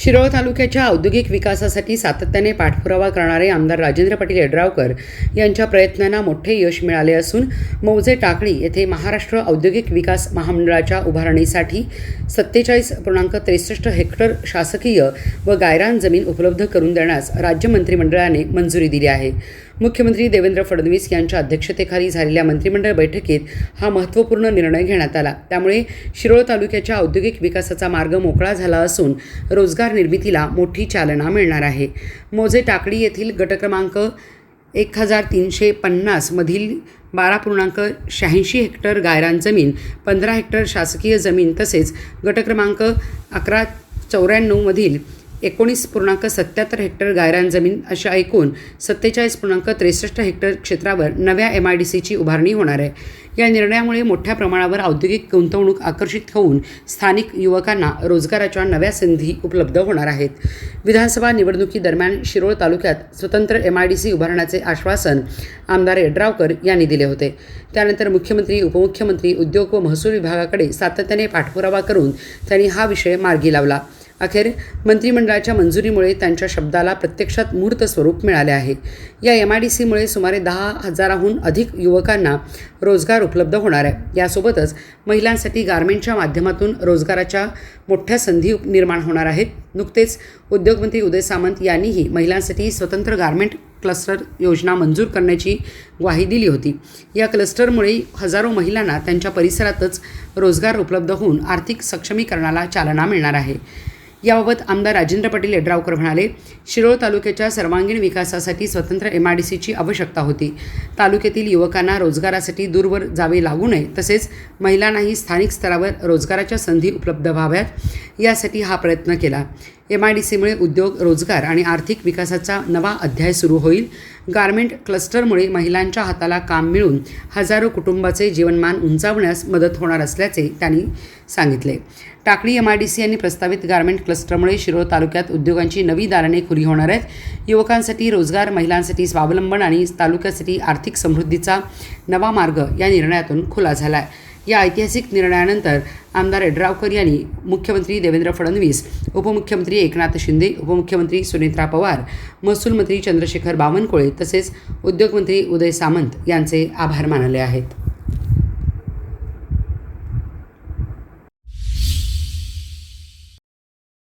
शिरोळ तालुक्याच्या औद्योगिक विकासासाठी सातत्याने पाठपुरावा करणारे आमदार राजेंद्र पाटील यड्रावकर यांच्या प्रयत्नांना मोठे यश मिळाले असून मौजे टाकळी येथे महाराष्ट्र औद्योगिक विकास महामंडळाच्या उभारणीसाठी 47.63 हेक्टर शासकीय व गायरान जमीन उपलब्ध करून देण्यास राज्य मंत्रिमंडळाने मंजुरी दिली आहे। मुख्यमंत्री देवेंद्र फडणवीस यांच्या अध्यक्षतेखाली झालेल्या मंत्रिमंडळ बैठकीत हा महत्त्वपूर्ण निर्णय घेण्यात आला। त्यामुळे शिरोळ तालुक्याच्या औद्योगिक विकासाचा मार्ग मोकळा झाला असून रोजगार निर्मितीला मोठी चालना मिळणार आहे। मौजे टाकळी येथील गट क्रमांक 1350 मधील 12.86 हेक्टर गायरान जमीन, 15 हेक्टर शासकीय जमीन तसेच गट क्रमांक 1194 मधील 19.77 हेक्टर गायरान जमीन अशा एकूण 47.63 हेक्टर क्षेत्रावर नव्या MIDCची उभारणी होणार आहे। या निर्णयामुळे मोठ्या प्रमाणावर औद्योगिक गुंतवणूक आकर्षित होऊन स्थानिक युवकांना रोजगाराच्या नव्या संधी उपलब्ध होणार आहेत। विधानसभा निवडणुकीदरम्यान शिरोळ तालुक्यात स्वतंत्र MIDC उभारण्याचे आश्वासन आमदार यड्रावकर यांनी दिले होते। त्यानंतर मुख्यमंत्री, उपमुख्यमंत्री, उद्योग व महसूल विभागाकडे सातत्याने पाठपुरावा करून त्यांनी हा विषय मार्गी लावला। अखेर मंत्रिमंडळाच्या मंजुरीमुळे त्यांच्या शब्दाला प्रत्यक्षात मूर्त स्वरूप मिळाले आहे। या MIDCमुळे सुमारे 10,000हून अधिक युवकांना रोजगार उपलब्ध होणार आहे। यासोबतच महिलांसाठी गारमेंटच्या माध्यमातून रोजगाराच्या मोठ्या संधी निर्माण होणार आहेत। नुकतेच उद्योगमंत्री उदय सामंत यांनीही महिलांसाठी स्वतंत्र गारमेंट क्लस्टर योजना मंजूर करण्याची ग्वाही दिली होती। या क्लस्टरमुळे हजारो महिलांना त्यांच्या परिसरातच रोजगार उपलब्ध होऊन आर्थिक सक्षमीकरणाला चालना मिळणार आहे। याबाबत आमदार राजेंद्र पाटील यड्रावकर म्हणाले, शिरोळ तालुक्याच्या सर्वांगीण विकासासाठी स्वतंत्र MIDCची आवश्यकता होती। तालुक्यातील युवकांना रोजगारासाठी दूरवर जावे लागू नये, तसेच महिलांनाही स्थानिक स्तरावर रोजगाराच्या संधी उपलब्ध व्हाव्यात यासाठी हा प्रयत्न केला। MIDCमुळे उद्योग, रोजगार आणि आर्थिक विकासाचा नवा अध्याय सुरू होईल। गारमेंट क्लस्टरमुळे महिलांच्या हाताला काम मिळून हजारो कुटुंबाचे जीवनमान उंचावण्यास मदत होणार असल्याचे त्यांनी सांगितले। टाकळी MIDC आणि प्रस्तावित गारमेंट क्लस्टरमुळे शिरोळ तालुक्यात उद्योगांची नवी दालने खुली होणार आहेत। युवकांसाठी रोजगार, महिलांसाठी स्वावलंबन आणि तालुक्यासाठी आर्थिक समृद्धीचा नवा मार्ग या निर्णयातून खुला झाला आहे। या ऐतिहासिक निर्णयानंतर आमदार यड्रावकर यांनी मुख्यमंत्री देवेंद्र फडणवीस, उपमुख्यमंत्री एकनाथ शिंदे, उपमुख्यमंत्री सुनेत्रा पवार, महसूल मंत्री चंद्रशेखर बावनकुळे तसेच उद्योगमंत्री उदय सामंत यांचे आभार मानले आहेत।